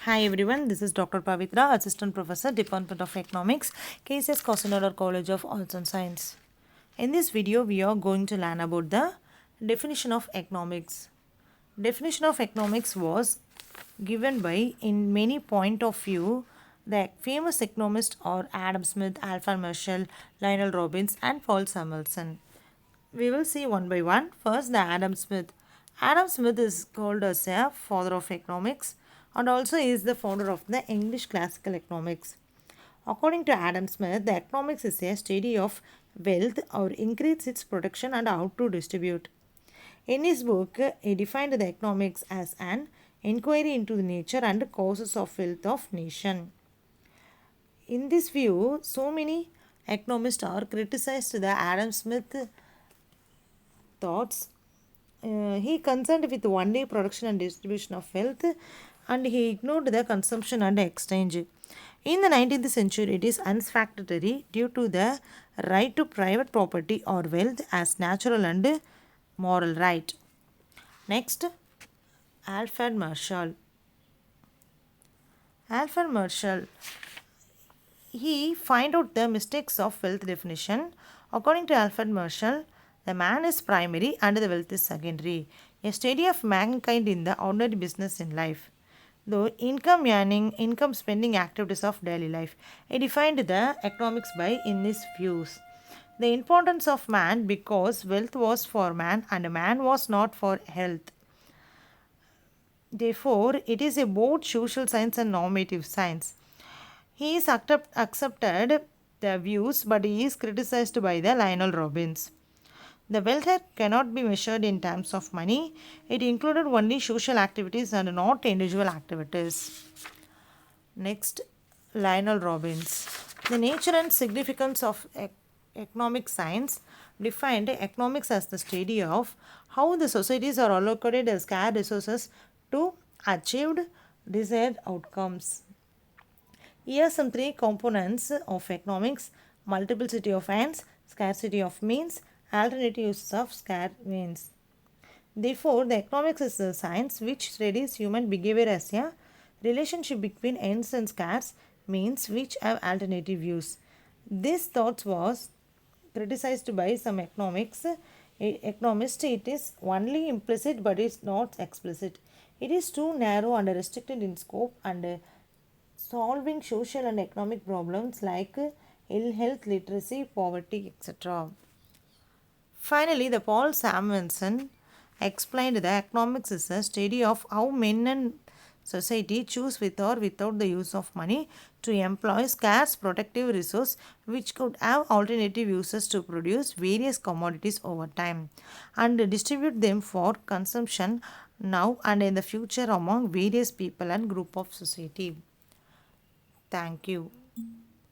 Hi everyone, this is Dr.V.Pavithra, Assistant Professor, Department of Economics, KCS Cosinodar College of Arts and Science. In this video, we are going to learn about the definition of economics. Definition of economics was given by, in many point of view, the famous economists are Adam Smith, Alfred Marshall, Lionel Robbins, and Paul Samuelson. We will see one by one. First, the Adam Smith. Adam Smith is called as a father of economics and also is the founder of the English classical economics. According to Adam Smith, the economics is a study of wealth or increase its production and how to distribute. In his book, he defined the economics as an inquiry into the nature and causes of wealth of nation. In this view, so many economists are criticized the Adam Smith thoughts. He concerned with one-day production and distribution of wealth, and he ignored the consumption and exchange. In the 19th century, it is unsatisfactory due to the right to private property or wealth as natural and moral right. Next, Alfred Marshall. Alfred Marshall, he find out the mistakes of wealth definition. According to Alfred Marshall, the man is primary and the wealth is secondary. A study of mankind in the ordinary business in life. Though income earning, income spending activities of daily life. He defined the economics by in his views. The importance of man because wealth was for man and man was not for health. Therefore, it is a both social science and normative science. He is accepted the views, but he is criticized by the Lionel Robbins. The wealth cannot be measured in terms of money. It included only social activities and not individual activities. Next, Lionel Robbins. The nature and significance of economic science defined economics as the study of how the societies are allocated as scarce resources to achieve desired outcomes. Here are some three components of economics: multiplicity of ends, scarcity of means, alternative uses of scarce means. Therefore, the economics is a science which studies human behavior as a relationship between ends and scarce means which have alternative use. This thought was criticized by some economists. It is only implicit but it's not explicit. It is too narrow and restricted in scope and solving social and economic problems like ill health, literacy, poverty, etc. Finally, the Paul Samuelson explained that economics is a study of how men and society choose with or without the use of money to employ scarce productive resource which could have alternative uses to produce various commodities over time and distribute them for consumption now and in the future among various people and group of society. Thank you.